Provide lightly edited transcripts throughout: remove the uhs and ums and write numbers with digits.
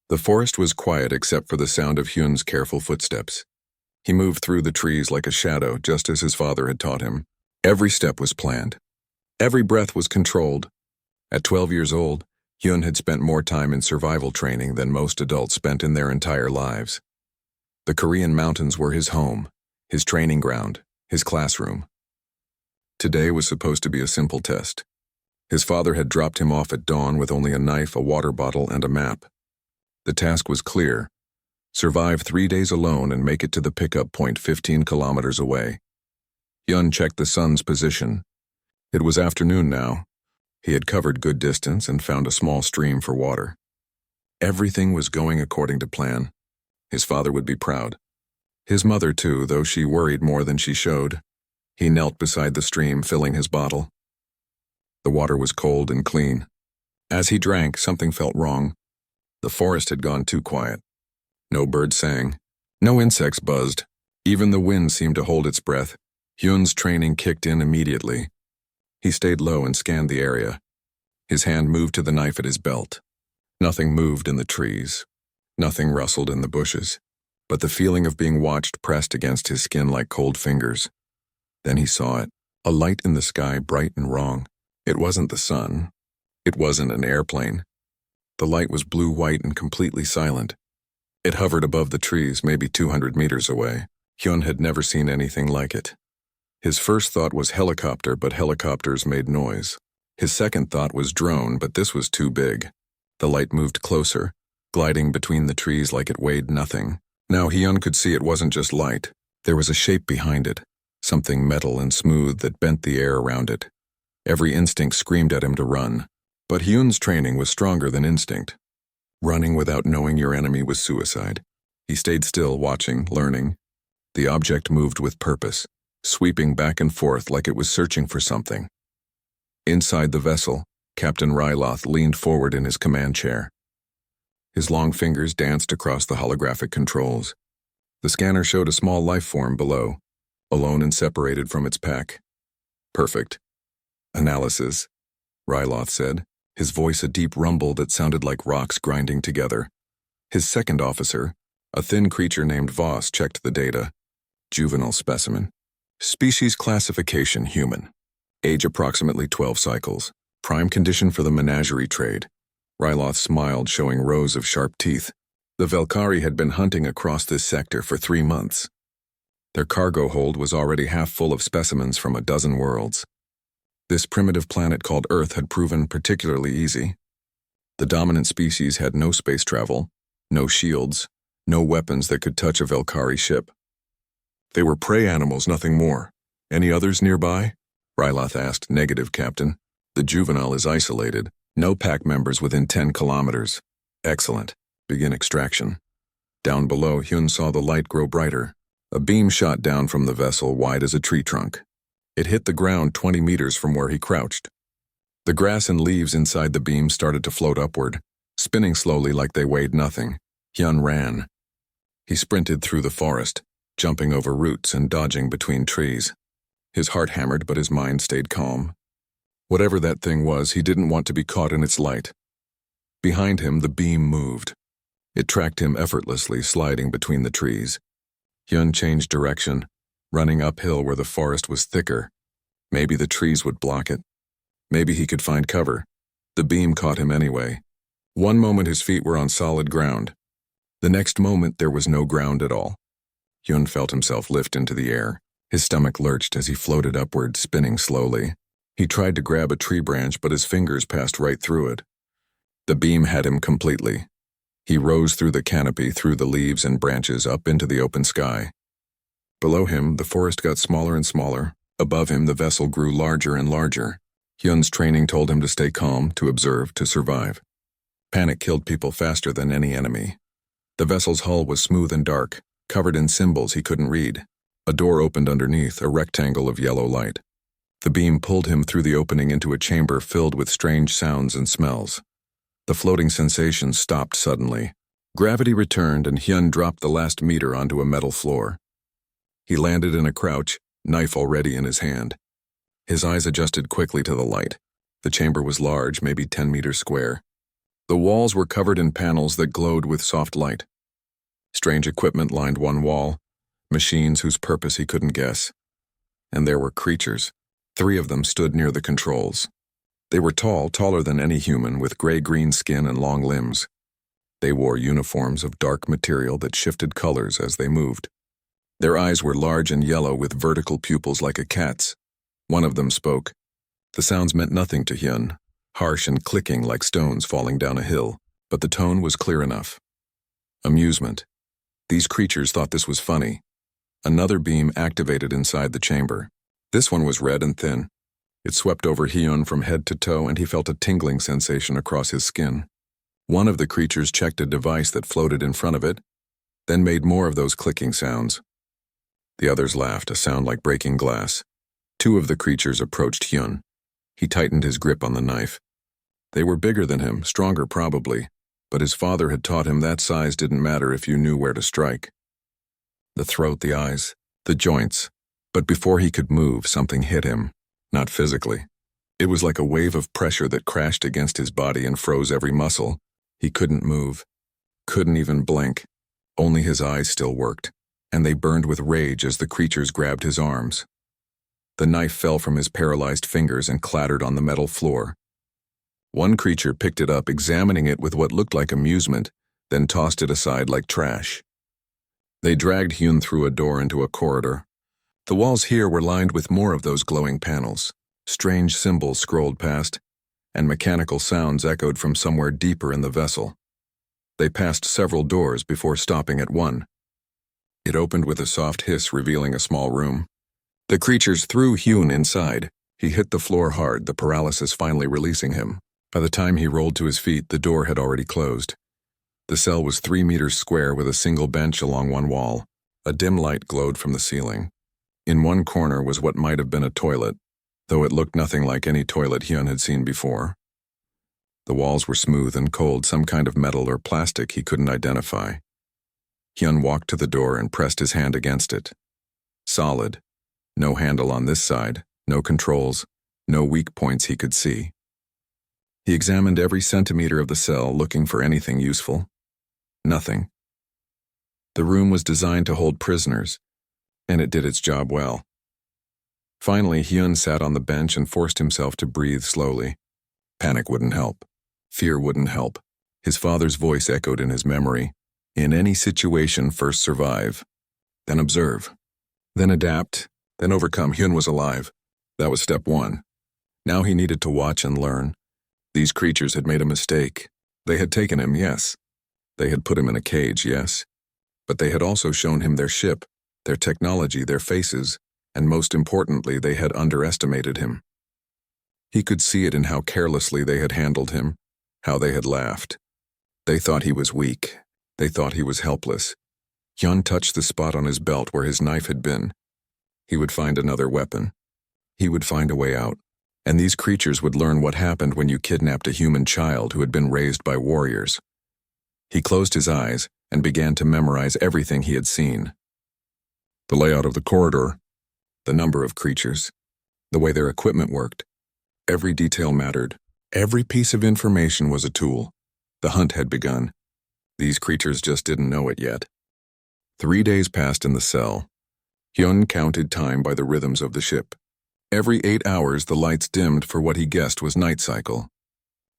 The forest was quiet except for the sound of Hyun's careful footsteps. He moved through the trees like a shadow, just as his father had taught him. Every step was planned. Every breath was controlled. At 12 years old, Hyun had spent more time in survival training than most adults spent in their entire lives. The Korean mountains were his home, his training ground, his classroom. Today was supposed to be a simple test. His father had dropped him off at dawn with only a knife, a water bottle, and a map. The task was clear: survive 3 days alone and make it to the pickup point 15 kilometers away. Hyun checked the sun's position. It was afternoon now. He had covered good distance and found a small stream for water. Everything was going according to plan. His father would be proud. His mother too, though she worried more than she showed. He knelt beside the stream, filling his bottle. The water was cold and clean. As he drank, something felt wrong. The forest had gone too quiet. No birds sang. No insects buzzed. Even the wind seemed to hold its breath. Hyun's training kicked in immediately. He stayed low and scanned the area. His hand moved to the knife at his belt. Nothing moved in the trees. Nothing rustled in the bushes. But the feeling of being watched pressed against his skin like cold fingers. Then he saw it. A light in the sky, bright and wrong. It wasn't the sun. It wasn't an airplane. The light was blue-white and completely silent. It hovered above the trees, maybe 200 meters away. Hyun had never seen anything like it. His first thought was helicopter, but helicopters made noise. His second thought was drone, but this was too big. The light moved closer, gliding between the trees like it weighed nothing. Now Hyun could see it wasn't just light. There was a shape behind it, something metal and smooth that bent the air around it. Every instinct screamed at him to run. But Hyun's training was stronger than instinct. Running without knowing your enemy was suicide. He stayed still, watching, learning. The object moved with purpose, sweeping back and forth like it was searching for something. Inside the vessel, Captain Ryloth leaned forward in his command chair. His long fingers danced across the holographic controls. The scanner showed a small life form below, alone and separated from its pack. Perfect. Analysis, Ryloth said, his voice a deep rumble that sounded like rocks grinding together. His second officer, a thin creature named Voss, checked the data. Juvenile specimen. Species classification human. Age approximately 12 cycles. Prime condition for the menagerie trade. Ryloth smiled, showing rows of sharp teeth. The Velkari had been hunting across this sector for 3 months. Their cargo hold was already half full of specimens from a dozen worlds. This primitive planet called Earth had proven particularly easy. The dominant species had no space travel, no shields, no weapons that could touch a Velkari ship. They were prey animals, nothing more. Any others nearby? Ryloth asked. Negative, Captain. The juvenile is isolated. No pack members within 10 kilometers. Excellent. Begin extraction. Down below, Hyun saw the light grow brighter. A beam shot down from the vessel, wide as a tree trunk. It hit the ground 20 meters from where he crouched. The grass and leaves inside the beam started to float upward, spinning slowly like they weighed nothing. Hyun ran. He sprinted through the forest, jumping over roots and dodging between trees. His heart hammered, but his mind stayed calm. Whatever that thing was, he didn't want to be caught in its light. Behind him, the beam moved. It tracked him effortlessly, sliding between the trees. Hyun changed direction, running uphill where the forest was thicker. Maybe the trees would block it. Maybe he could find cover. The beam caught him anyway. One moment his feet were on solid ground. The next moment there was no ground at all. Hyun felt himself lift into the air. His stomach lurched as he floated upward, spinning slowly. He tried to grab a tree branch, but his fingers passed right through it. The beam had him completely. He rose through the canopy, through the leaves and branches, up into the open sky. Below him, the forest got smaller and smaller. Above him, the vessel grew larger and larger. Hyun's training told him to stay calm, to observe, to survive. Panic killed people faster than any enemy. The vessel's hull was smooth and dark, covered in symbols he couldn't read. A door opened underneath, a rectangle of yellow light. The beam pulled him through the opening into a chamber filled with strange sounds and smells. The floating sensation stopped suddenly. Gravity returned and Hyun dropped the last meter onto a metal floor. He landed in a crouch, knife already in his hand. His eyes adjusted quickly to the light. The chamber was large, maybe 10 meters square. The walls were covered in panels that glowed with soft light. Strange equipment lined one wall, machines whose purpose he couldn't guess. And there were creatures. 3 of them stood near the controls. They were tall, taller than any human, with gray-green skin and long limbs. They wore uniforms of dark material that shifted colors as they moved. Their eyes were large and yellow with vertical pupils like a cat's. One of them spoke. The sounds meant nothing to Hyun, harsh and clicking like stones falling down a hill, but the tone was clear enough. Amusement. These creatures thought this was funny. Another beam activated inside the chamber. This one was red and thin. It swept over Hyun from head to toe, and he felt a tingling sensation across his skin. One of the creatures checked a device that floated in front of it, then made more of those clicking sounds. The others laughed, a sound like breaking glass. 2 of the creatures approached Hyun. He tightened his grip on the knife. They were bigger than him, stronger probably, but his father had taught him that size didn't matter if you knew where to strike. The throat, the eyes, the joints. But before he could move, something hit him. Not physically. It was like a wave of pressure that crashed against his body and froze every muscle. He couldn't move. Couldn't even blink. Only his eyes still worked, and they burned with rage as the creatures grabbed his arms. The knife fell from his paralyzed fingers and clattered on the metal floor. One creature picked it up, examining it with what looked like amusement, then tossed it aside like trash. They dragged Hyun through a door into a corridor. The walls here were lined with more of those glowing panels. Strange symbols scrolled past, and mechanical sounds echoed from somewhere deeper in the vessel. They passed several doors before stopping at one. It opened with a soft hiss, revealing a small room. The creatures threw Hyun inside. He hit the floor hard, the paralysis finally releasing him. By the time he rolled to his feet, the door had already closed. The cell was 3 meters square with a single bench along one wall. A dim light glowed from the ceiling. In one corner was what might have been a toilet, though it looked nothing like any toilet Hyun had seen before. The walls were smooth and cold, some kind of metal or plastic he couldn't identify. Hyun walked to the door and pressed his hand against it. Solid. No handle on this side, no controls, no weak points he could see. He examined every centimeter of the cell, looking for anything useful. Nothing. The room was designed to hold prisoners, and it did its job well. Finally, Hyun sat on the bench and forced himself to breathe slowly. Panic wouldn't help. Fear wouldn't help. His father's voice echoed in his memory. In any situation, first survive, then observe, then adapt, then overcome. Hyun was alive. That was step 1. Now he needed to watch and learn. These creatures had made a mistake. They had taken him, yes. They had put him in a cage, yes. But they had also shown him their ship, their technology, their faces, and most importantly, they had underestimated him. He could see it in how carelessly they had handled him, how they had laughed. They thought he was weak. They thought he was helpless. Hyun touched the spot on his belt where his knife had been. He would find another weapon. He would find a way out. And these creatures would learn what happened when you kidnapped a human child who had been raised by warriors. He closed his eyes and began to memorize everything he had seen. The layout of the corridor, the number of creatures, the way their equipment worked. Every detail mattered. Every piece of information was a tool. The hunt had begun. These creatures just didn't know it yet. 3 days passed in the cell. Hyun counted time by the rhythms of the ship. Every 8 hours, the lights dimmed for what he guessed was night cycle.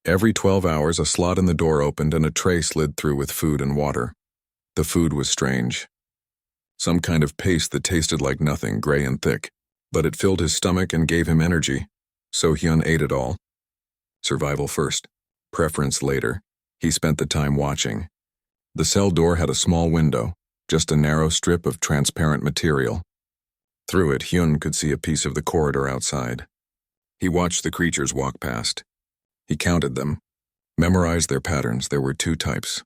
Every 12 hours, a slot in the door opened and a tray slid through with food and water. The food was strange. Some kind of paste that tasted like nothing, gray and thick. But it filled his stomach and gave him energy. So Hyun ate it all. Survival first. Preference later. He spent the time watching. The cell door had a small window, just a narrow strip of transparent material. Through it, Hyun could see a piece of the corridor outside. He watched the creatures walk past. He counted them, memorized their patterns. There were 2 types.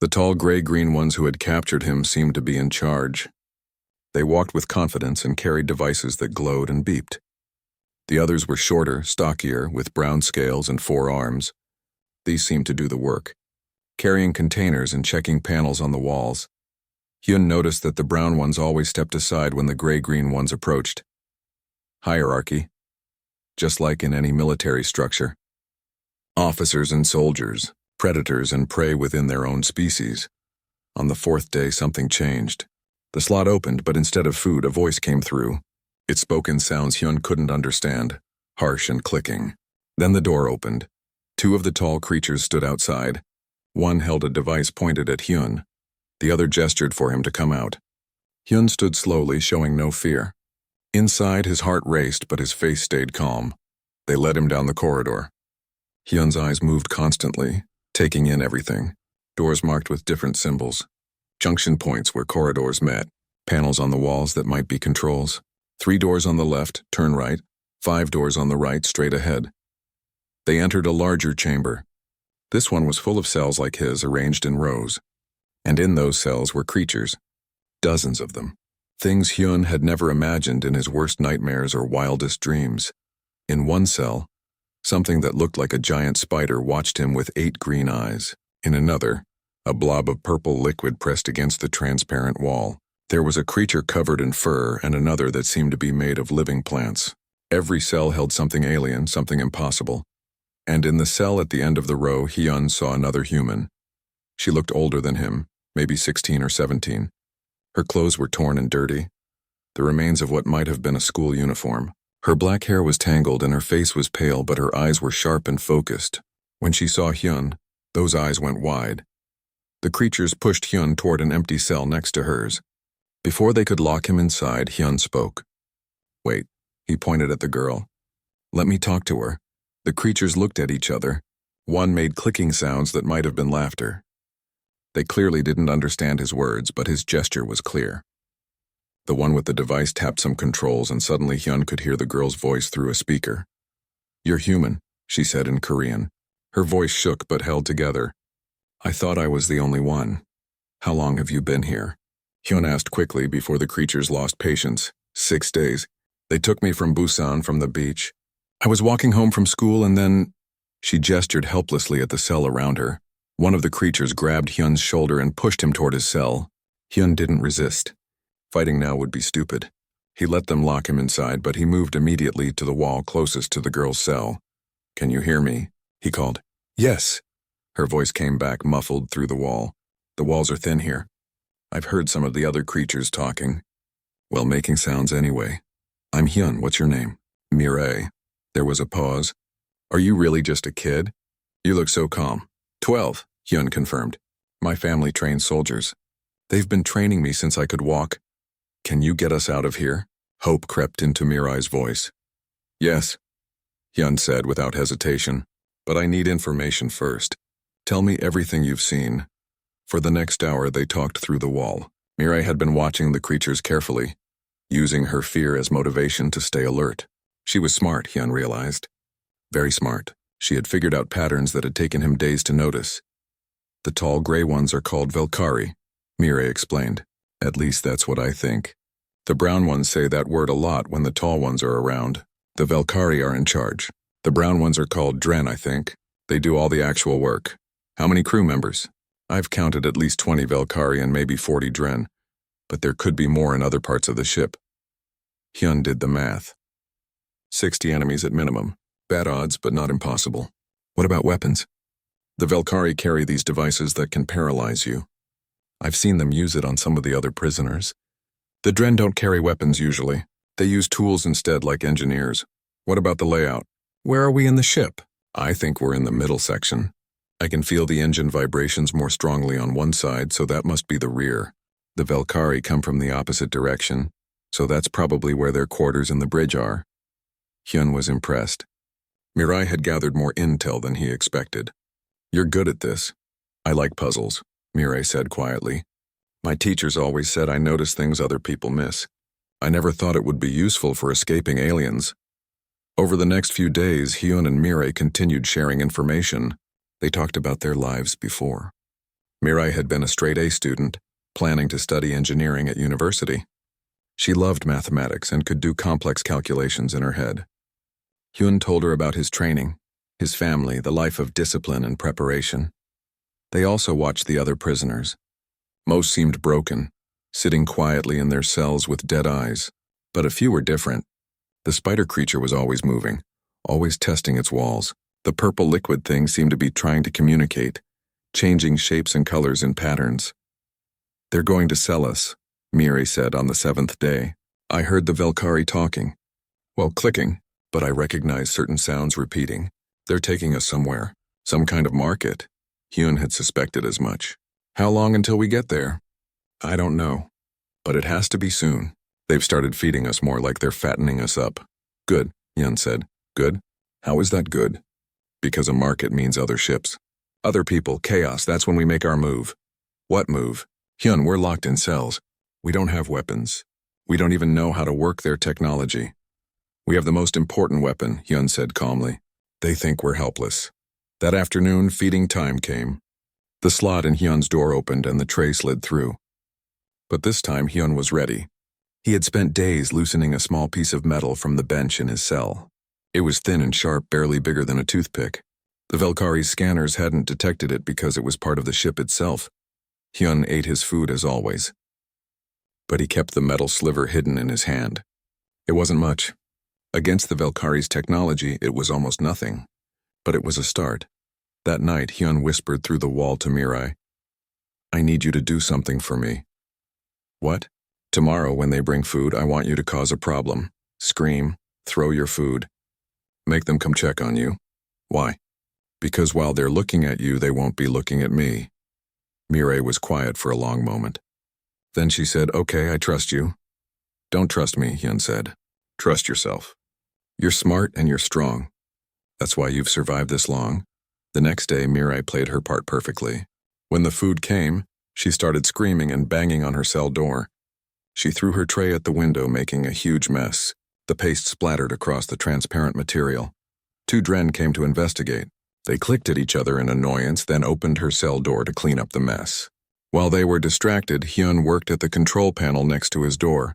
The tall gray-green ones who had captured him seemed to be in charge. They walked with confidence and carried devices that glowed and beeped. The others were shorter, stockier, with brown scales and 4 arms. These seemed to do the work, carrying containers and checking panels on the walls. Hyun noticed that the brown ones always stepped aside when the gray-green ones approached. Hierarchy, just like in any military structure. Officers and soldiers, predators and prey within their own species. On the fourth day, something changed. The slot opened, but instead of food, a voice came through. It spoke in sounds Hyun couldn't understand, harsh and clicking. Then the door opened. Two of the tall creatures stood outside. One held a device pointed at Hyun. The other gestured for him to come out. Hyun stood slowly, showing no fear. Inside, his heart raced, but his face stayed calm. They led him down the corridor. Hyun's eyes moved constantly, taking in everything. Doors marked with different symbols. Junction points where corridors met. Panels on the walls that might be controls. 3 doors on the left, turn right. 5 doors on the right, straight ahead. They entered a larger chamber. This one was full of cells like his, arranged in rows. And in those cells were creatures. Dozens of them. Things Hyun had never imagined in his worst nightmares or wildest dreams. In one cell, something that looked like a giant spider watched him with 8 green eyes. In another, a blob of purple liquid pressed against the transparent wall. There was a creature covered in fur and another that seemed to be made of living plants. Every cell held something alien, something impossible. And in the cell at the end of the row, Hyun saw another human. She looked older than him, maybe 16 or 17. Her clothes were torn and dirty, the remains of what might have been a school uniform. Her black hair was tangled and her face was pale, but her eyes were sharp and focused. When she saw Hyun, those eyes went wide. The creatures pushed Hyun toward an empty cell next to hers. Before they could lock him inside, Hyun spoke. "Wait," he pointed at the girl. "Let me talk to her." The creatures looked at each other. One made clicking sounds that might have been laughter. They clearly didn't understand his words, but his gesture was clear. The one with the device tapped some controls, and suddenly Hyun could hear the girl's voice through a speaker. "You're human," she said in Korean. Her voice shook but held together. "I thought I was the only one. How long have you been here?" Hyun asked quickly before the creatures lost patience. 6 days. They took me from Busan, from the beach. I was walking home from school and then—" She gestured helplessly at the cell around her. One of the creatures grabbed Hyun's shoulder and pushed him toward his cell. Hyun didn't resist. Fighting now would be stupid. He let them lock him inside, but he moved immediately to the wall closest to the girl's cell. "Can you hear me?" he called. "Yes." Her voice came back, muffled through the wall. "The walls are thin here. I've heard some of the other creatures talking. Well, making sounds anyway. I'm Hyun, what's your name?" "Mirai." There was a pause. "Are you really just a kid? You look so calm." 12, Hyun confirmed. "My family trains soldiers. They've been training me since I could walk. Can you get us out of here?" Hope crept into Mirai's voice. "Yes," Hyun said without hesitation. "But I need information first. Tell me everything you've seen." For the next hour, they talked through the wall. Mirai had been watching the creatures carefully, using her fear as motivation to stay alert. She was smart, Hyun realized. Very smart. She had figured out patterns that had taken him days to notice. "The tall gray ones are called Valkyrie," Mirai explained. "At least that's what I think. The brown ones say that word a lot when the tall ones are around. The Valkyrie are in charge. The brown ones are called Dren, I think. They do all the actual work." "How many crew members?" "I've counted at least 20 Valkyrie and maybe 40 Dren, but there could be more in other parts of the ship." Hyun did the math. 60 enemies at minimum. Bad odds, but not impossible. "What about weapons?" "The Valkyrie carry these devices that can paralyze you. I've seen them use it on some of the other prisoners. The Dren don't carry weapons usually. They use tools instead, like engineers." "What about the layout?" "Where are we in the ship?" "I think we're in the middle section. I can feel the engine vibrations more strongly on one side, so that must be the rear. The Valkyrie come from the opposite direction, so that's probably where their quarters in the bridge are." Hyun was impressed. Mirai had gathered more intel than he expected. "You're good at this." "I like puzzles," Mirai said quietly. "My teachers always said I notice things other people miss. I never thought it would be useful for escaping aliens." Over the next few days, Hyun and Mirai continued sharing information. They talked about their lives before. Mirai had been a straight-A student, planning to study engineering at university. She loved mathematics and could do complex calculations in her head. Hyun told her about his training, his family, the life of discipline and preparation. They also watched the other prisoners. Most seemed broken, sitting quietly in their cells with dead eyes, but a few were different. The spider creature was always moving, always testing its walls. The purple liquid thing seemed to be trying to communicate, changing shapes and colors in patterns. "They're going to sell us," Mirai said on the 7th day. "I heard the Velkari talking. Well, clicking, but I recognize certain sounds repeating. They're taking us somewhere. Some kind of market." Hyun had suspected as much. "How long until we get there?" "I don't know. But it has to be soon. They've started feeding us more like they're fattening us up." "Good," Hyun said. "Good? How is that good?" "Because a market means other ships. Other people, chaos, that's when we make our move." "What move?" "Hyun, we're locked in cells. We don't have weapons. We don't even know how to work their technology." "We have the most important weapon," Hyun said calmly. "They think we're helpless." That afternoon, feeding time came. The slot in Hyun's door opened and the tray slid through. But this time, Hyun was ready. He had spent days loosening a small piece of metal from the bench in his cell. It was thin and sharp, barely bigger than a toothpick. The Velkari's scanners hadn't detected it because it was part of the ship itself. Hyun ate his food as always. But he kept the metal sliver hidden in his hand. It wasn't much. Against the Velkari's technology, it was almost nothing. But it was a start. That night, Hyun whispered through the wall to Mirai, "I need you to do something for me." "What?" "Tomorrow, when they bring food, I want you to cause a problem. Scream, throw your food. Make them come check on you." "Why?" "Because while they're looking at you, they won't be looking at me." Mirai was quiet for a long moment. Then she said, "Okay, I trust you." "Don't trust me," Hyun said. "Trust yourself. You're smart and you're strong. That's why you've survived this long." The next day, Mirai played her part perfectly. When the food came, she started screaming and banging on her cell door. She threw her tray at the window, making a huge mess. The paste splattered across the transparent material. 2 Dren came to investigate. They clicked at each other in annoyance, then opened her cell door to clean up the mess. While they were distracted, Hyun worked at the control panel next to his door.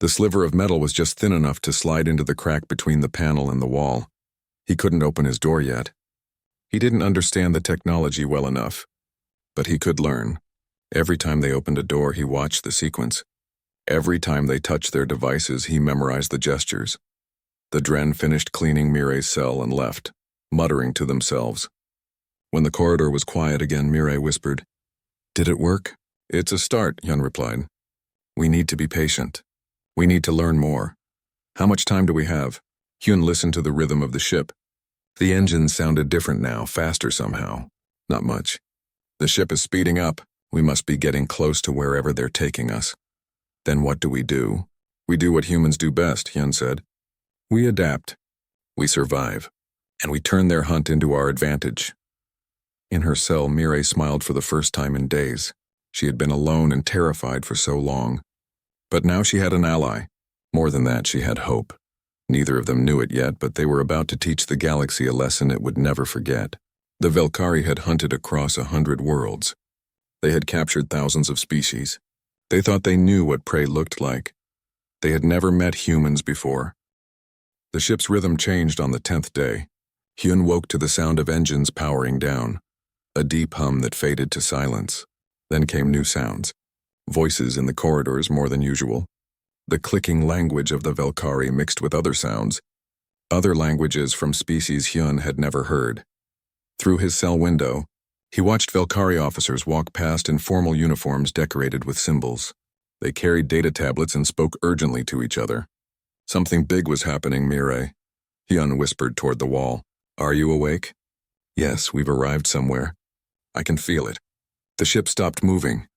The sliver of metal was just thin enough to slide into the crack between the panel and the wall. He couldn't open his door yet. He didn't understand the technology well enough, but he could learn. Every time they opened a door, he watched the sequence. Every time they touched their devices, he memorized the gestures. The Dren finished cleaning Mirai's cell and left, muttering to themselves. When the corridor was quiet again, Mirai whispered, "Did it work?" "It's a start," Hyun replied. "We need to be patient. We need to learn more. How much time do we have?" Hyun listened to the rhythm of the ship. The engines sounded different now, faster somehow. "Not much. The ship is speeding up. We must be getting close to wherever they're taking us." "Then what do? We do what humans do best," Hyun said. "We adapt. We survive. And we turn their hunt into our advantage." In her cell, Mirai smiled for the first time in days. She had been alone and terrified for so long. But now she had an ally. More than that, she had hope. Neither of them knew it yet, but they were about to teach the galaxy a lesson it would never forget. The Velkari had hunted across 100 worlds. They had captured thousands of species. They thought they knew what prey looked like. They had never met humans before. The ship's rhythm changed on the 10th day. Hyun woke to the sound of engines powering down, a deep hum that faded to silence. Then came new sounds. Voices in the corridors more than usual. The clicking language of the Velkari mixed with other sounds, other languages from species Hyun had never heard. Through his cell window, he watched Velkari officers walk past in formal uniforms decorated with symbols. They carried data tablets and spoke urgently to each other. "Something big was happening, Mirai," Hyun whispered toward the wall. "Are you awake?" "Yes, we've arrived somewhere. I can feel it." The ship stopped moving.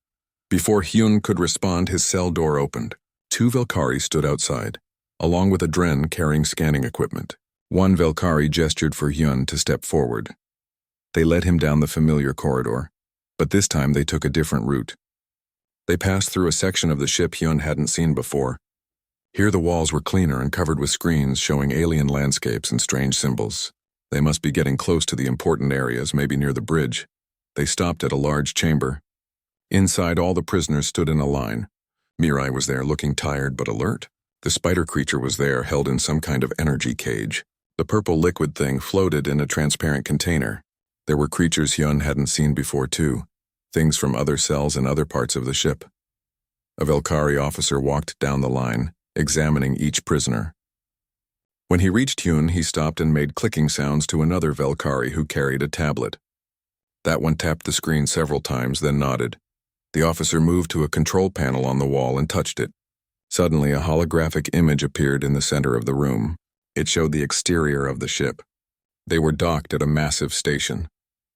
Before Hyun could respond, his cell door opened. 2 Velkari stood outside, along with a Dren carrying scanning equipment. One Velkari gestured for Hyun to step forward. They led him down the familiar corridor, but this time they took a different route. They passed through a section of the ship Hyun hadn't seen before. Here the walls were cleaner and covered with screens showing alien landscapes and strange symbols. They must be getting close to the important areas, maybe near the bridge. They stopped at a large chamber. Inside, all the prisoners stood in a line. Mirai was there, looking tired but alert. The spider creature was there, held in some kind of energy cage. The purple liquid thing floated in a transparent container. There were creatures Hyun hadn't seen before too, things from other cells and other parts of the ship. A Velkari officer walked down the line, examining each prisoner. When he reached Hyun, he stopped and made clicking sounds to another Velkari who carried a tablet. That one tapped the screen several times, then nodded. The officer moved to a control panel on the wall and touched it. Suddenly, a holographic image appeared in the center of the room. It showed the exterior of the ship. They were docked at a massive station,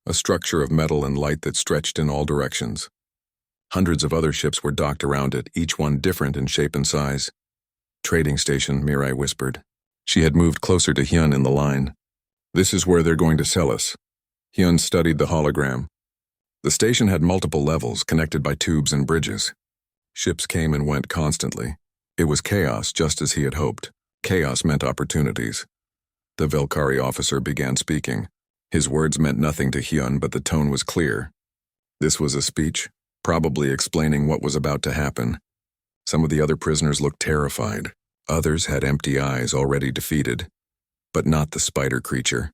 a structure of metal and light that stretched in all directions. Hundreds of other ships were docked around it, each one different in shape and size. Trading station, Mirai whispered. She had moved closer to Hyun in the line. This is where they're going to sell us. Hyun studied the hologram. The station had multiple levels connected by tubes and bridges. Ships came and went constantly. It was chaos, just as he had hoped. Chaos meant opportunities. The Velkari officer began speaking. His words meant nothing to Hyun, but the tone was clear. This was a speech, probably explaining what was about to happen. Some of the other prisoners looked terrified. Others had empty eyes, already defeated. But not the spider creature.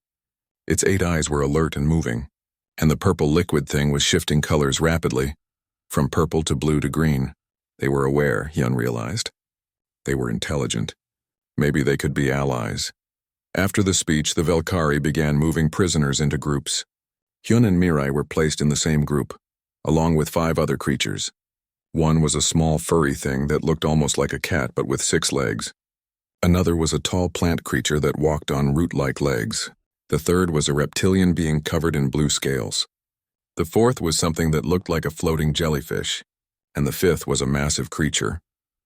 Its 8 eyes were alert and moving, and the purple liquid thing was shifting colors rapidly, from purple to blue to green. They were aware, Hyun realized. They were intelligent. Maybe they could be allies. After the speech, the Velkari began moving prisoners into groups. Hyun and Mirai were placed in the same group, along with 5 other creatures. One was a small furry thing that looked almost like a cat but with 6 legs. Another was a tall plant creature that walked on root-like legs. The third was a reptilian being covered in blue scales. The fourth was something that looked like a floating jellyfish. And the fifth was a massive creature,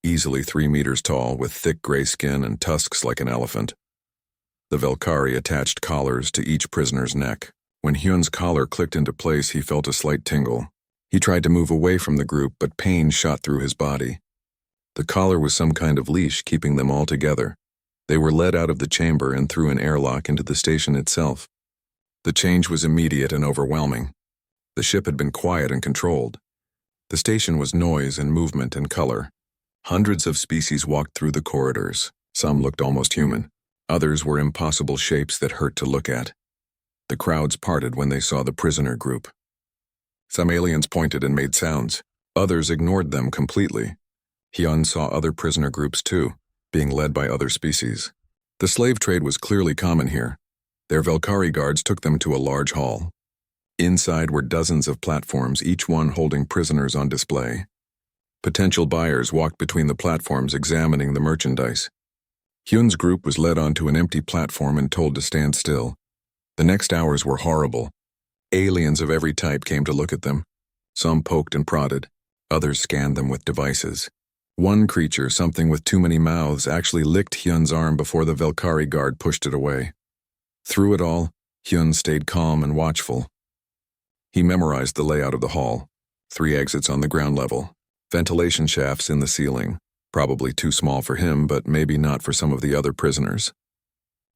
easily 3 meters tall with thick gray skin and tusks like an elephant. The Velkari attached collars to each prisoner's neck. When Hyun's collar clicked into place, he felt a slight tingle. He tried to move away from the group, but pain shot through his body. The collar was some kind of leash keeping them all together. They were led out of the chamber and through an airlock into the station itself. The change was immediate and overwhelming. The ship had been quiet and controlled. The station was noise and movement and color. Hundreds of species walked through the corridors. Some looked almost human. Others were impossible shapes that hurt to look at. The crowds parted when they saw the prisoner group. Some aliens pointed and made sounds. Others ignored them completely. Hyun saw other prisoner groups too, being led by other species. The slave trade was clearly common here. Their Velkari guards took them to a large hall. Inside were dozens of platforms, each one holding prisoners on display. Potential buyers walked between the platforms examining the merchandise. Hyun's group was led onto an empty platform and told to stand still. The next hours were horrible. Aliens of every type came to look at them. Some poked and prodded. Others scanned them with devices. One creature, something with too many mouths, actually licked Hyun's arm before the Velkari guard pushed it away. Through it all, Hyun stayed calm and watchful. He memorized the layout of the hall. 3 exits on the ground level. Ventilation shafts in the ceiling. Probably too small for him, but maybe not for some of the other prisoners.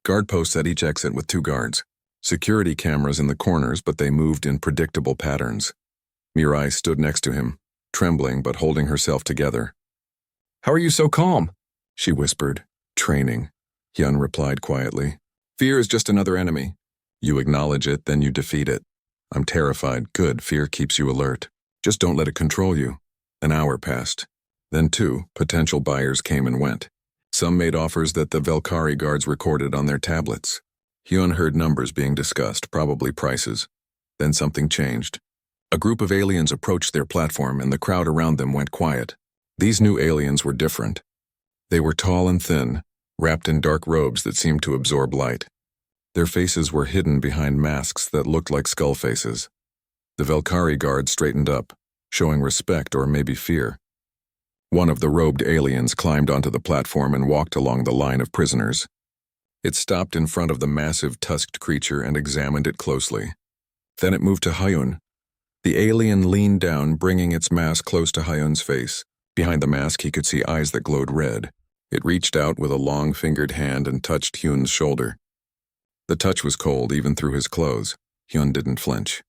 Guard posts at each exit with 2 guards. Security cameras in the corners, but they moved in predictable patterns. Mirai stood next to him, trembling but holding herself together. "How are you so calm?" she whispered. "Training," Hyun replied quietly. "Fear is just another enemy. You acknowledge it, then you defeat it. I'm terrified. Good, fear keeps you alert. Just don't let it control you." An hour passed. Then 2 potential buyers came and went. Some made offers that the Velkari guards recorded on their tablets. Hyun heard numbers being discussed, probably prices. Then something changed. A group of aliens approached their platform and the crowd around them went quiet. These new aliens were different. They were tall and thin, wrapped in dark robes that seemed to absorb light. Their faces were hidden behind masks that looked like skull faces. The Velkari guard straightened up, showing respect or maybe fear. One of the robed aliens climbed onto the platform and walked along the line of prisoners. It stopped in front of the massive tusked creature and examined it closely. Then it moved to Hyun. The alien leaned down, bringing its mask close to Hyun's face. Behind the mask, he could see eyes that glowed red. It reached out with a long-fingered hand and touched Hyun's shoulder. The touch was cold, even through his clothes. Hyun didn't flinch.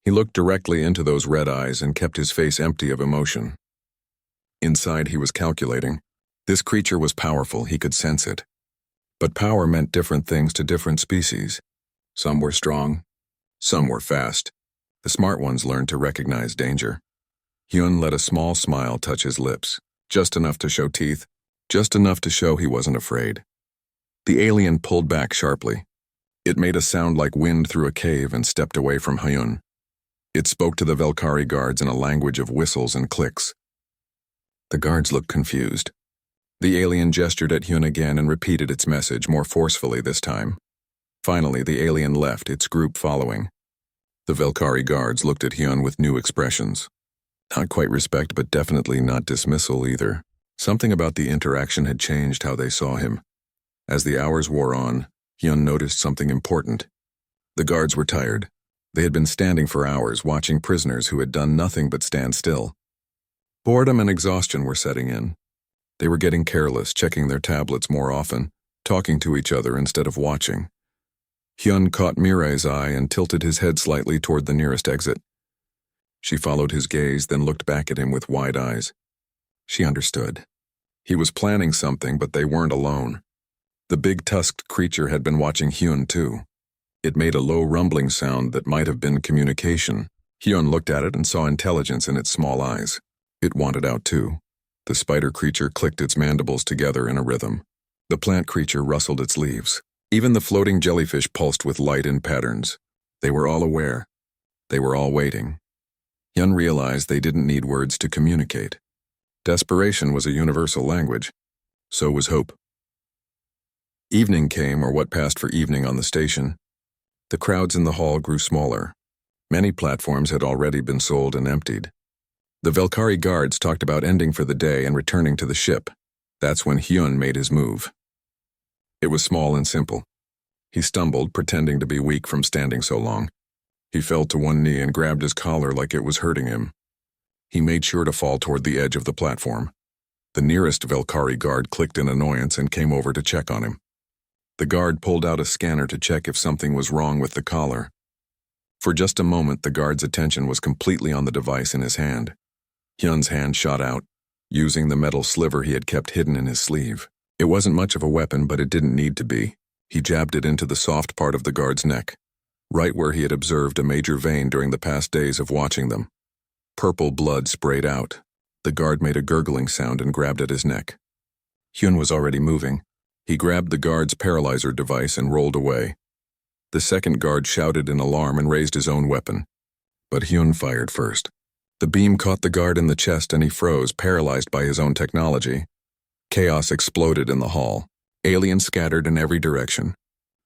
He looked directly into those red eyes and kept his face empty of emotion. Inside, he was calculating. This creature was powerful, he could sense it. But power meant different things to different species. Some were strong, some were fast. The smart ones learned to recognize danger. Hyun let a small smile touch his lips, just enough to show teeth, just enough to show he wasn't afraid. The alien pulled back sharply. It made a sound like wind through a cave and stepped away from Hyun. It spoke to the Velkari guards in a language of whistles and clicks. The guards looked confused. The alien gestured at Hyun again and repeated its message more forcefully this time. Finally, the alien left, its group following. The Velkari guards looked at Hyun with new expressions. Not quite respect, but definitely not dismissal either. Something about the interaction had changed how they saw him. As the hours wore on, Hyun noticed something important. The guards were tired. They had been standing for hours, watching prisoners who had done nothing but stand still. Boredom and exhaustion were setting in. They were getting careless, checking their tablets more often, talking to each other instead of watching. Hyun caught Mirai's eye and tilted his head slightly toward the nearest exit. She followed his gaze, then looked back at him with wide eyes. She understood. He was planning something, but they weren't alone. The big tusked creature had been watching Hyun too. It made a low rumbling sound that might have been communication. Hyun looked at it and saw intelligence in its small eyes. It wanted out too. The spider creature clicked its mandibles together in a rhythm. The plant creature rustled its leaves. Even the floating jellyfish pulsed with light and patterns. They were all aware. They were all waiting. Hyun realized they didn't need words to communicate. Desperation was a universal language. So was hope. Evening came, or what passed for evening on the station. The crowds in the hall grew smaller. Many platforms had already been sold and emptied. The Velkari guards talked about ending for the day and returning to the ship. That's when Hyun made his move. It was small and simple. He stumbled, pretending to be weak from standing so long. He fell to one knee and grabbed his collar like it was hurting him. He made sure to fall toward the edge of the platform. The nearest Velkari guard clicked in annoyance and came over to check on him. The guard pulled out a scanner to check if something was wrong with the collar. For just a moment, the guard's attention was completely on the device in his hand. Hyun's hand shot out, using the metal sliver he had kept hidden in his sleeve. It wasn't much of a weapon, but it didn't need to be. He jabbed it into the soft part of the guard's neck, right where he had observed a major vein during the past days of watching them. Purple blood sprayed out. The guard made a gurgling sound and grabbed at his neck. Hyun was already moving. He grabbed the guard's paralyzer device and rolled away. The second guard shouted in alarm and raised his own weapon. But Hyun fired first. The beam caught the guard in the chest and he froze, paralyzed by his own technology. Chaos exploded in the hall. Aliens scattered in every direction.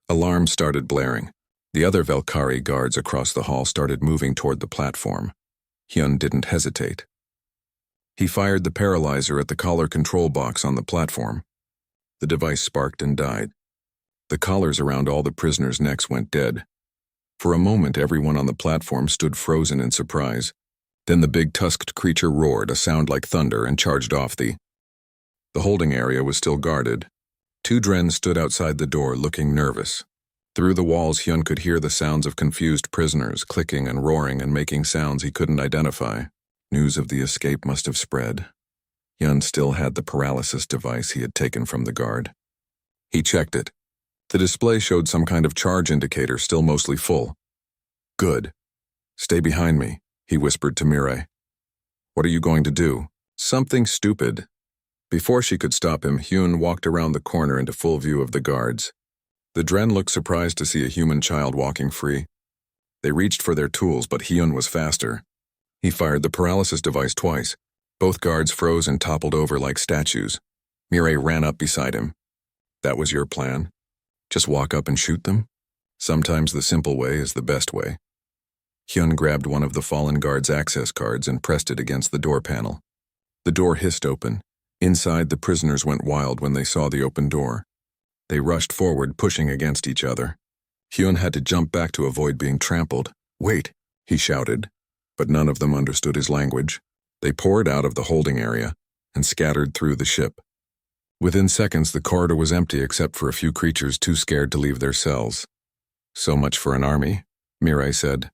Alarms started blaring. The other Velkari guards across the hall started moving toward the platform. Hyun didn't hesitate. He fired the paralyzer at the collar control box on the platform. The device sparked and died. The collars around all the prisoners' necks went dead. For a moment, everyone on the platform stood frozen in surprise. Then the big tusked creature roared, a sound like thunder, and charged off. The holding area was still guarded. Two Dren stood outside the door, looking nervous. Through the walls, Hyun could hear the sounds of confused prisoners, clicking and roaring and making sounds he couldn't identify. News of the escape must have spread. Hyun still had the paralysis device he had taken from the guard. He checked it. The display showed some kind of charge indicator, still mostly full. Good. Stay behind me, he whispered to Mirai. What are you going to do? Something stupid. Before she could stop him, Hyun walked around the corner into full view of the guards. The Dren looked surprised to see a human child walking free. They reached for their tools, but Hyun was faster. He fired the paralysis device twice. Both guards froze and toppled over like statues. Mirai ran up beside him. That was your plan? Just walk up and shoot them? Sometimes the simple way is the best way. Hyun grabbed one of the fallen guard's access cards and pressed it against the door panel. The door hissed open. Inside, the prisoners went wild when they saw the open door. They rushed forward, pushing against each other. Hyun had to jump back to avoid being trampled. Wait, he shouted. But none of them understood his language. They poured out of the holding area and scattered through the ship. Within seconds, the corridor was empty except for a few creatures too scared to leave their cells. So much for an army, Mirai said.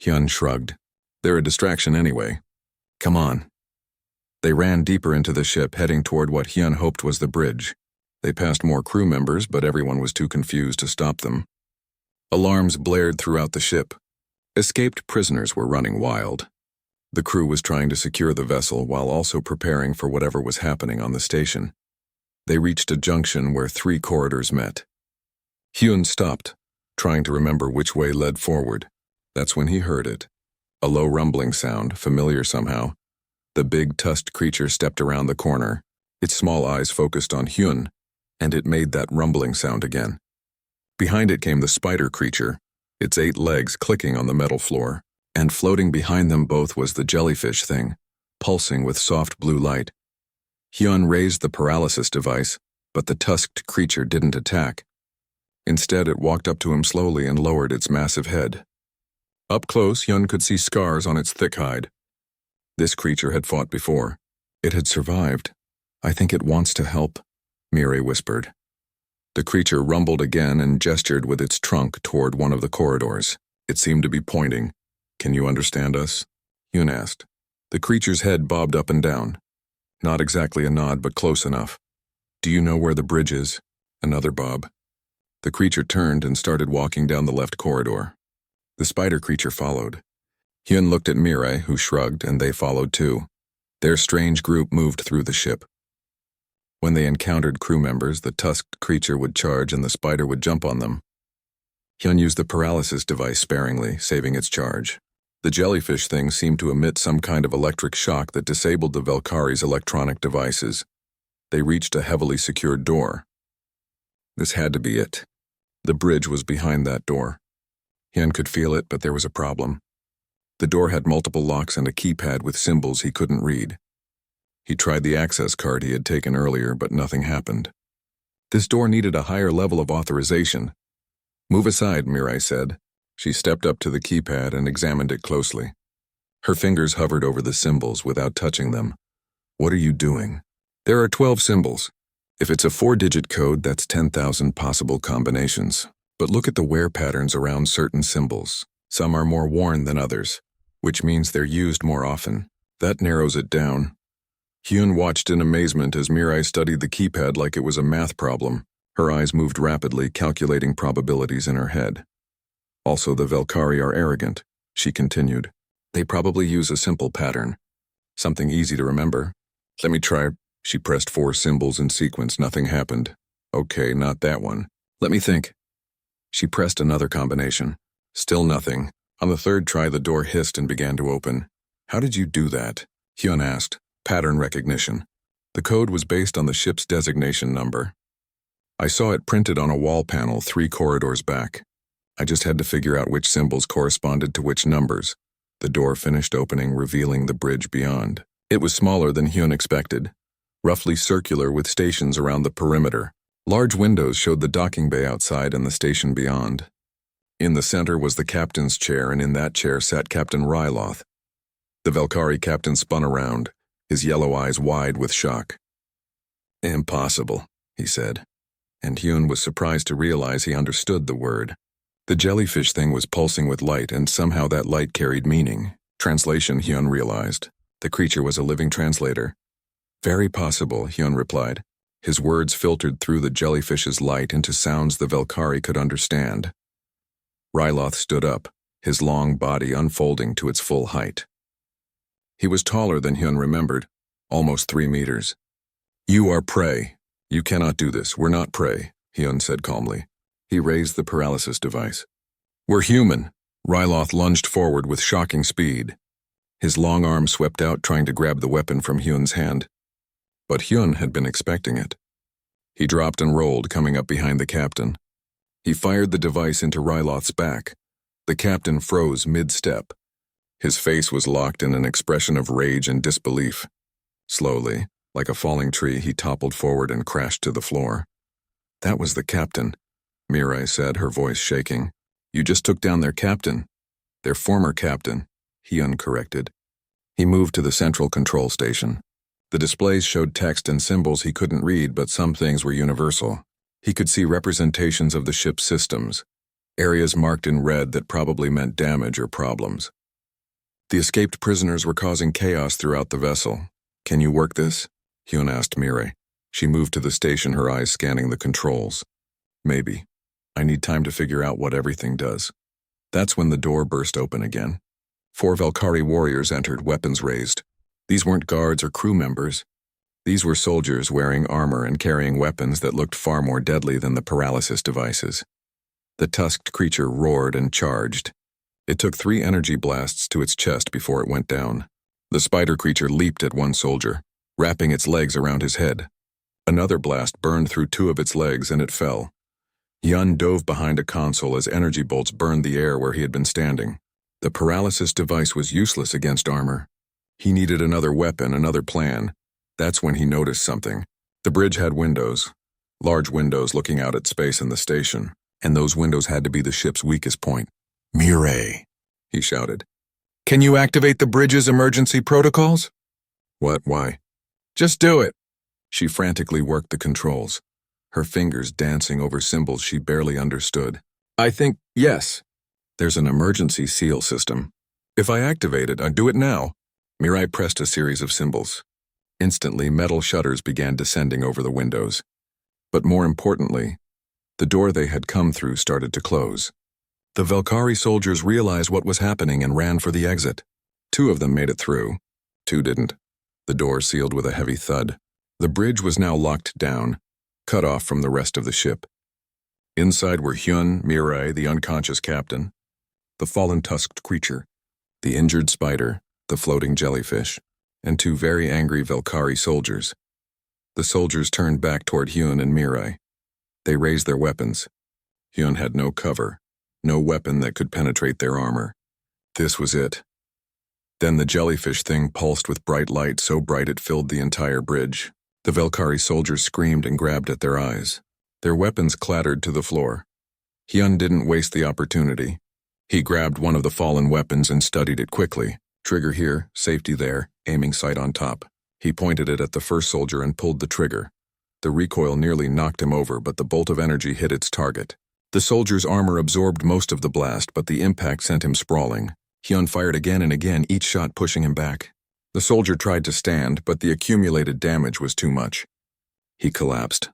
Hyun shrugged. They're a distraction anyway. Come on. They ran deeper into the ship, heading toward what Hyun hoped was the bridge. They passed more crew members, but everyone was too confused to stop them. Alarms blared throughout the ship. Escaped prisoners were running wild. The crew was trying to secure the vessel while also preparing for whatever was happening on the station. They reached a junction where 3 corridors met. Hyun stopped, trying to remember which way led forward. That's when he heard it. A low rumbling sound, familiar somehow. The big tusked creature stepped around the corner, its small eyes focused on Hyun, and it made that rumbling sound again. Behind it came the spider creature, its 8 legs clicking on the metal floor, and floating behind them both was the jellyfish thing, pulsing with soft blue light. Hyun raised the paralysis device, but the tusked creature didn't attack. Instead, it walked up to him slowly and lowered its massive head. Up close, Hyun could see scars on its thick hide. This creature had fought before. It had survived. "I think it wants to help," Mirai whispered. The creature rumbled again and gestured with its trunk toward one of the corridors. It seemed to be pointing. "Can you understand us?" Hyun asked. The creature's head bobbed up and down. Not exactly a nod, but close enough. "Do you know where the bridge is?" Another bob. The creature turned and started walking down the left corridor. The spider creature followed. Hyun looked at Mirai, who shrugged, and they followed too. Their strange group moved through the ship. When they encountered crew members, the tusked creature would charge and the spider would jump on them. Hyun used the paralysis device sparingly, saving its charge. The jellyfish thing seemed to emit some kind of electric shock that disabled the Valkyries' electronic devices. They reached a heavily secured door. This had to be it. The bridge was behind that door. Hyun could feel it, but there was a problem. The door had multiple locks and a keypad with symbols he couldn't read. He tried the access card he had taken earlier, but nothing happened. This door needed a higher level of authorization. "Move aside," Mirai said. She stepped up to the keypad and examined it closely. Her fingers hovered over the symbols without touching them. "What are you doing?" "There are 12 symbols. If it's a 4-digit code, that's 10,000 possible combinations. But look at the wear patterns around certain symbols. Some are more worn than others, which means they're used more often. That narrows it down." Hyun watched in amazement as Mirai studied the keypad like it was a math problem. Her eyes moved rapidly, calculating probabilities in her head. "Also, the Valkyrie are arrogant," she continued. "They probably use a simple pattern. Something easy to remember. Let me try." She pressed 4 symbols in sequence. Nothing happened. "Okay, not that one. Let me think." She pressed another combination. Still nothing. On the 3rd try, the door hissed and began to open. "How did you do that?" Hyun asked. "Pattern recognition. The code was based on the ship's designation number. I saw it printed on a wall panel 3 corridors back. I just had to figure out which symbols corresponded to which numbers." The door finished opening, revealing the bridge beyond. It was smaller than Hyun expected, roughly circular with stations around the perimeter. Large windows showed the docking bay outside and the station beyond. In the center was the captain's chair, and in that chair sat Captain Ryloth. The Valkyrie captain spun around, his yellow eyes wide with shock. "Impossible," he said, and Hyun was surprised to realize he understood the word. The jellyfish thing was pulsing with light, and somehow that light carried meaning. Translation, Hyun realized. The creature was a living translator. "Very possible," Hyun replied. His words filtered through the jellyfish's light into sounds the Valkyrie could understand. Ryloth stood up, his long body unfolding to its full height. He was taller than Hyun remembered, almost 3 meters. "You are prey. You cannot do this. We're not prey," Hyun said calmly. He raised the paralysis device. "We're human." Ryloth lunged forward with shocking speed. His long arm swept out, trying to grab the weapon from Hyun's hand. But Hyun had been expecting it. He dropped and rolled, coming up behind the captain. He fired the device into Ryloth's back. The captain froze mid-step. His face was locked in an expression of rage and disbelief. Slowly, like a falling tree, he toppled forward and crashed to the floor. "That was the captain," Mirai said, her voice shaking. "You just took down their captain." "Their former captain," Hyun corrected. He moved to the central control station. The displays showed text and symbols he couldn't read, but some things were universal. He could see representations of the ship's systems, areas marked in red that probably meant damage or problems. The escaped prisoners were causing chaos throughout the vessel. "Can you work this?" Hyun asked Mirai. She moved to the station, her eyes scanning the controls. "Maybe. I need time to figure out what everything does." That's when the door burst open again. 4 Valkyrie warriors entered, weapons raised. These weren't guards or crew members. These were soldiers wearing armor and carrying weapons that looked far more deadly than the paralysis devices. The tusked creature roared and charged. It took 3 energy blasts to its chest before it went down. The spider creature leaped at one soldier, wrapping its legs around his head. Another blast burned through 2 of its legs and it fell. Hyun dove behind a console as energy bolts burned the air where he had been standing. The paralysis device was useless against armor. He needed another weapon, another plan. That's when he noticed something. The bridge had windows, large windows looking out at space and the station, and those windows had to be the ship's weakest point. "Mirai," he shouted. "Can you activate the bridge's emergency protocols?" "What? Why?" "Just do it." She frantically worked the controls, her fingers dancing over symbols she barely understood. "I think, yes. There's an emergency seal system. If I activate it, I'd do it now." Mirai pressed a series of symbols. Instantly, metal shutters began descending over the windows. But more importantly, the door they had come through started to close. The Valkyrie soldiers realized what was happening and ran for the exit. 2 of them made it through. 2 didn't. The door sealed with a heavy thud. The bridge was now locked down, cut off from the rest of the ship. Inside were Hyun, Mirai, the unconscious captain, the fallen tusked creature, the injured spider, the floating jellyfish, and 2 very angry Valkyrie soldiers. The soldiers turned back toward Hyun and Mirai. They raised their weapons. Hyun had no cover, no weapon that could penetrate their armor. This was it. Then the jellyfish thing pulsed with bright light, so bright it filled the entire bridge. The Valkyrie soldiers screamed and grabbed at their eyes. Their weapons clattered to the floor. Hyun didn't waste the opportunity. He grabbed one of the fallen weapons and studied it quickly. Trigger here, safety there, aiming sight on top. He pointed it at the first soldier and pulled the trigger. The recoil nearly knocked him over, but the bolt of energy hit its target. The soldier's armor absorbed most of the blast, but the impact sent him sprawling. Hyun fired again and again, each shot pushing him back. The soldier tried to stand, but the accumulated damage was too much. He collapsed.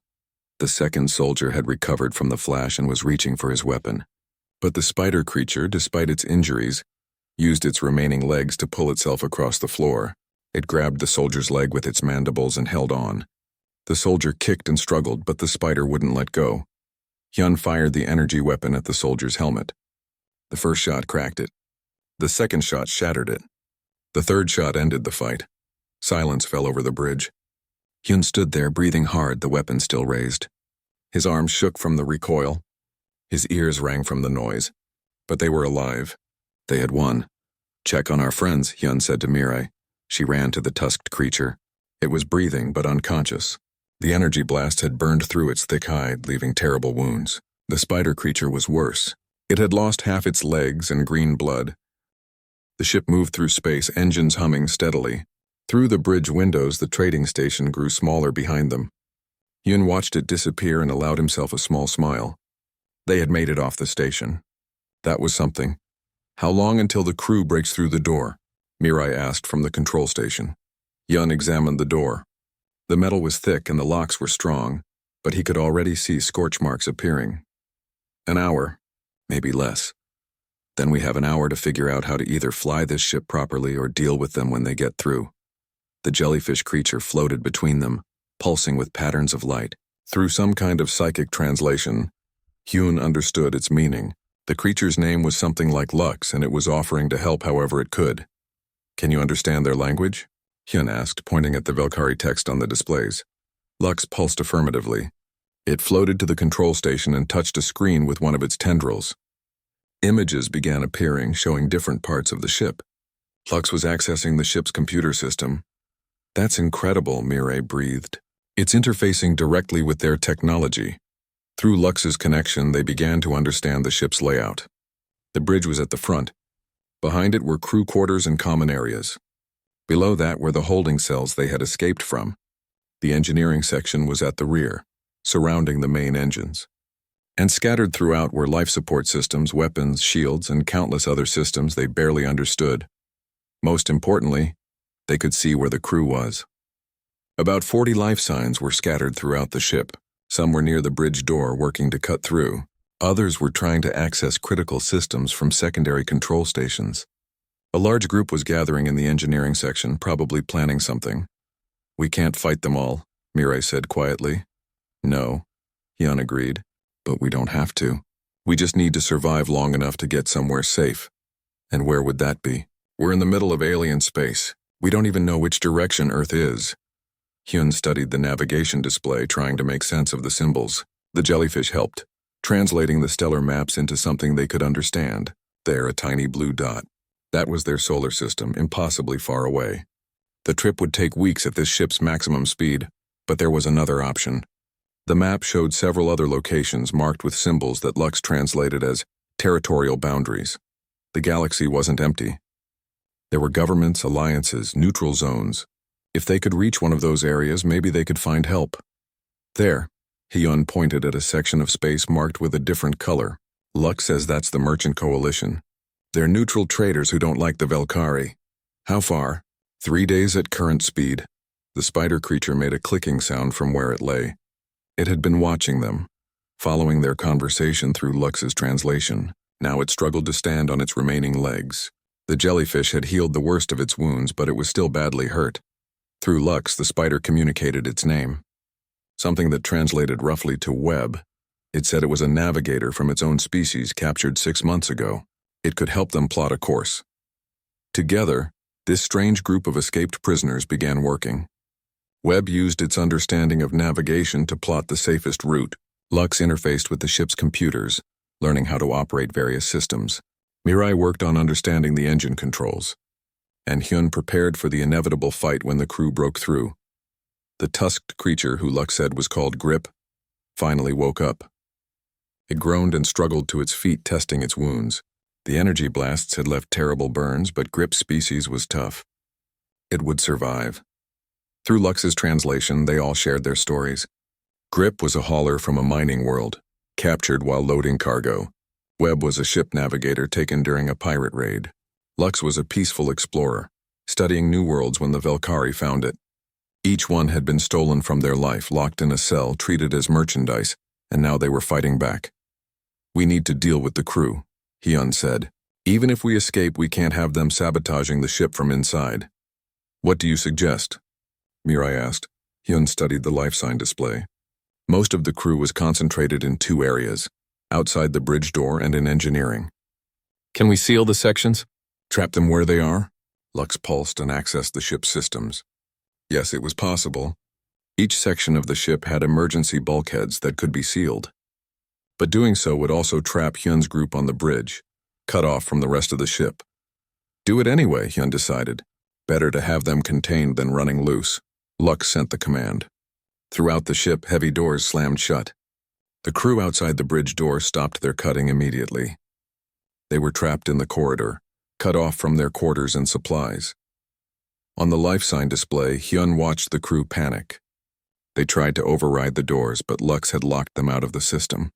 The second soldier had recovered from the flash and was reaching for his weapon. But the spider creature, despite its injuries, used its remaining legs to pull itself across the floor. It grabbed the soldier's leg with its mandibles and held on. The soldier kicked and struggled, but the spider wouldn't let go. Hyun fired the energy weapon at the soldier's helmet. The first shot cracked it. The second shot shattered it. The third shot ended the fight. Silence fell over the bridge. Hyun stood there, breathing hard, the weapon still raised. His arms shook from the recoil. His ears rang from the noise. But they were alive. They had won. "Check on our friends," Hyun said to Mirai. She ran to the tusked creature. It was breathing, but unconscious. The energy blast had burned through its thick hide, leaving terrible wounds. The spider creature was worse. It had lost half its legs and green blood. The ship moved through space, engines humming steadily. Through the bridge windows, the trading station grew smaller behind them. Hyun watched it disappear and allowed himself a small smile. They had made it off the station. That was something. "How long until the crew breaks through the door?" Mirai asked from the control station. Hyun examined the door. The metal was thick and the locks were strong, but he could already see scorch marks appearing. "An hour, maybe less. Then we have an hour to figure out how to either fly this ship properly or deal with them when they get through." The jellyfish creature floated between them, pulsing with patterns of light. Through some kind of psychic translation, Hyun understood its meaning. The creature's name was something like Lux, and it was offering to help however it could. "Can you understand their language?" Hyun asked, pointing at the Valkyrie text on the displays. Lux pulsed affirmatively. It floated to the control station and touched a screen with one of its tendrils. Images began appearing, showing different parts of the ship. Lux was accessing the ship's computer system. "That's incredible," Mirai breathed. "It's interfacing directly with their technology." Through Lux's connection, they began to understand the ship's layout. The bridge was at the front. Behind it were crew quarters and common areas. Below that were the holding cells they had escaped from. The engineering section was at the rear, surrounding the main engines. And scattered throughout were life support systems, weapons, shields, and countless other systems they barely understood. Most importantly, they could see where the crew was. About 40 life signs were scattered throughout the ship. Some were near the bridge door, working to cut through. Others were trying to access critical systems from secondary control stations. A large group was gathering in the engineering section, probably planning something. "We can't fight them all," Mirai said quietly. "No," Hyun agreed. "But we don't have to. We just need to survive long enough to get somewhere safe." And where would that be? We're in the middle of alien space. We don't even know which direction Earth is. Hyun studied the navigation display, trying to make sense of the symbols. The jellyfish helped, translating the stellar maps into something they could understand. There, a tiny blue dot. That was their solar system, impossibly far away. The trip would take weeks at this ship's maximum speed, but there was another option. The map showed several other locations marked with symbols that Lux translated as territorial boundaries. The galaxy wasn't empty. There were governments, alliances, neutral zones. If they could reach one of those areas, maybe they could find help. There, Hyun pointed at a section of space marked with a different color. Lux says that's the Merchant Coalition. They're neutral traders who don't like the Velkari. How far? 3 days at current speed. The spider creature made a clicking sound from where it lay. It had been watching them, following their conversation through Lux's translation. Now it struggled to stand on its remaining legs. The jellyfish had healed the worst of its wounds, but it was still badly hurt. Through Lux, the spider communicated its name. Something that translated roughly to web. It said it was a navigator from its own species captured 6 months ago. It could help them plot a course. Together, this strange group of escaped prisoners began working. Webb used its understanding of navigation to plot the safest route. Lux interfaced with the ship's computers, learning how to operate various systems. Mirai worked on understanding the engine controls. And Hyun prepared for the inevitable fight when the crew broke through. The tusked creature, who Lux said was called Grip, finally woke up. It groaned and struggled to its feet, testing its wounds. The energy blasts had left terrible burns, but Grip's species was tough. It would survive. Through Lux's translation, they all shared their stories. Grip was a hauler from a mining world, captured while loading cargo. Webb was a ship navigator taken during a pirate raid. Lux was a peaceful explorer, studying new worlds when the Velkari found it. Each one had been stolen from their life, locked in a cell, treated as merchandise, and now they were fighting back. We need to deal with the crew, Hyun said. Even if we escape, we can't have them sabotaging the ship from inside. What do you suggest? Mirai asked. Hyun studied the life sign display. Most of the crew was concentrated in 2 areas, outside the bridge door and in engineering. Can we seal the sections? Trap them where they are? Lux pulsed and accessed the ship's systems. Yes, it was possible. Each section of the ship had emergency bulkheads that could be sealed. But doing so would also trap Hyun's group on the bridge, cut off from the rest of the ship. Do it anyway, Hyun decided. Better to have them contained than running loose. Lux sent the command. Throughout the ship, heavy doors slammed shut. The crew outside the bridge door stopped their cutting immediately. They were trapped in the corridor, cut off from their quarters and supplies. On the life sign display, Hyun watched the crew panic. They tried to override the doors, but Lux had locked them out of the system.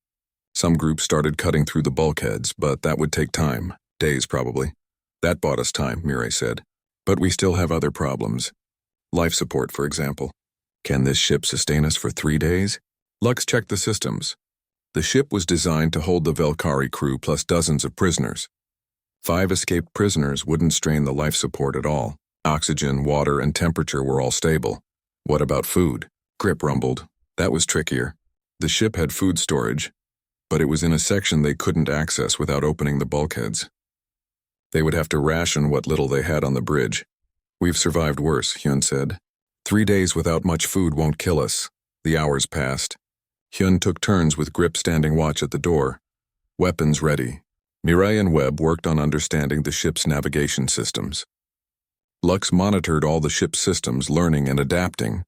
Some groups started cutting through the bulkheads, but that would take time, days probably. That bought us time, Mirai said. But we still have other problems. Life support, for example. Can this ship sustain us for 3 days? Lux checked the systems. The ship was designed to hold the Velkari crew plus dozens of prisoners. 5 escaped prisoners wouldn't strain the life support at all. Oxygen, water, and temperature were all stable. What about food? Grip rumbled. That was trickier. The ship had food storage, but it was in a section they couldn't access without opening the bulkheads. They would have to ration what little they had on the bridge. We've survived worse, Hyun said. 3 days without much food won't kill us. The hours passed. Hyun took turns with Grip standing watch at the door. Weapons ready. Mirai and Webb worked on understanding the ship's navigation systems. Lux monitored all the ship's systems, learning and adapting.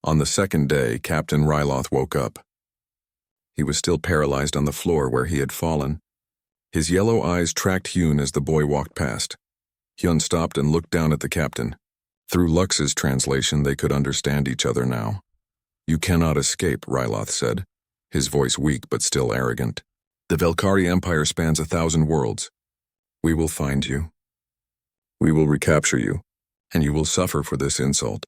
On the 2nd day, Captain Ryloth woke up. He was still paralyzed on the floor where he had fallen. His yellow eyes tracked Hyun as the boy walked past. Hyun stopped and looked down at the captain. Through Lux's translation, they could understand each other now. You cannot escape, Ryloth said, his voice weak but still arrogant. The Velkari Empire spans 1,000 worlds. We will find you. We will recapture you, and you will suffer for this insult.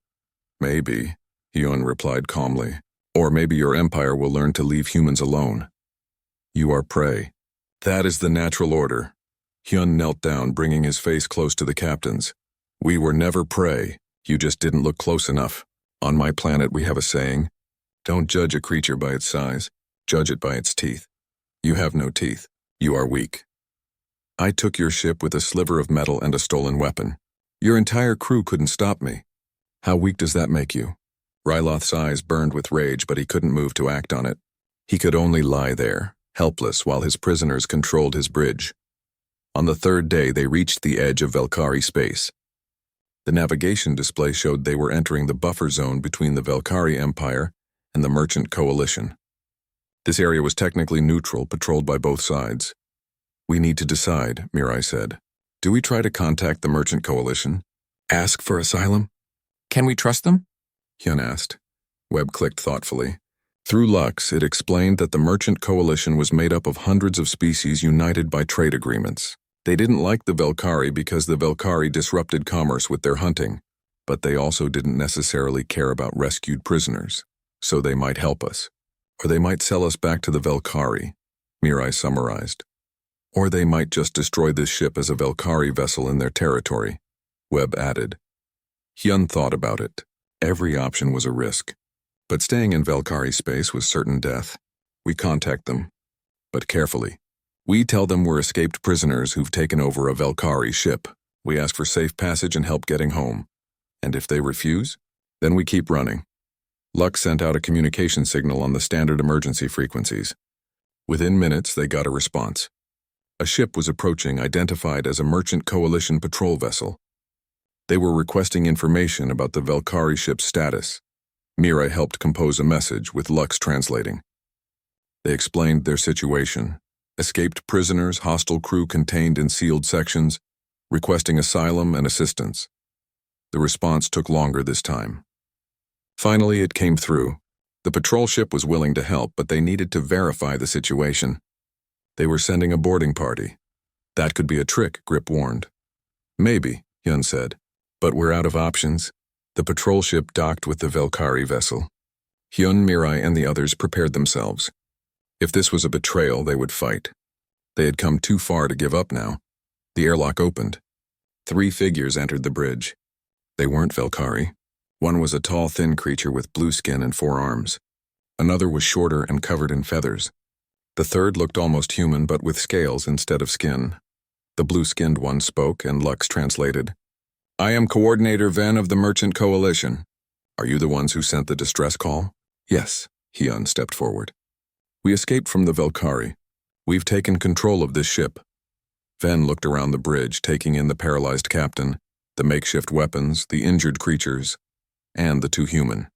Maybe, Hyun replied calmly, or maybe your empire will learn to leave humans alone. You are prey. That is the natural order. Hyun knelt down, bringing his face close to the captain's. We were never prey. You just didn't look close enough. On my planet, we have a saying, don't judge a creature by its size, judge it by its teeth. You have no teeth. You are weak. I took your ship with a sliver of metal and a stolen weapon. Your entire crew couldn't stop me. How weak does that make you? Ryloth's eyes burned with rage, but he couldn't move to act on it. He could only lie there, helpless, while his prisoners controlled his bridge. On the third day, they reached the edge of Velkhari space. The navigation display showed they were entering the buffer zone between the Velkhari Empire and the Merchant Coalition. This area was technically neutral, patrolled by both sides. We need to decide, Mirai said. Do we try to contact the Merchant Coalition? Ask for asylum? Can we trust them? Hyun asked. Webb clicked thoughtfully. Through Lux, it explained that the Merchant Coalition was made up of hundreds of species united by trade agreements. They didn't like the Velkhari because the Velkhari disrupted commerce with their hunting, but they also didn't necessarily care about rescued prisoners, so they might help us. Or they might sell us back to the Velkhari, Mirai summarized. Or they might just destroy this ship as a Velkhari vessel in their territory, Webb added. Hyun thought about it. Every option was a risk. But staying in Velkhari space was certain death. We contact them, but carefully. We tell them we're escaped prisoners who've taken over a Velkhari ship. We ask for safe passage and help getting home. And if they refuse, then we keep running. Lux sent out a communication signal on the standard emergency frequencies. Within minutes, they got a response. A ship was approaching, identified as a Merchant Coalition patrol vessel. They were requesting information about the Velkhari ship's status. Mirai helped compose a message, with Lux translating. They explained their situation. Escaped prisoners, hostile crew contained in sealed sections, requesting asylum and assistance. The response took longer this time. Finally, it came through. The patrol ship was willing to help, but they needed to verify the situation. They were sending a boarding party. That could be a trick, Grip warned. Maybe, Hyun said. But we're out of options. The patrol ship docked with the Velkhari vessel. Hyun, Mirai, and the others prepared themselves. If this was a betrayal, they would fight. They had come too far to give up now. The airlock opened. 3 figures entered the bridge. They weren't Velkhari. One was a tall, thin creature with blue skin and 4 arms. Another was shorter and covered in feathers. The third looked almost human, but with scales instead of skin. The blue-skinned one spoke, and Lux translated. I am Coordinator Ven of the Merchant Coalition. Are you the ones who sent the distress call? Yes, Hyun stepped forward. We escaped from the Velkhari. We've taken control of this ship. Ven looked around the bridge, taking in the paralyzed captain, the makeshift weapons, the injured creatures, and the 2 human.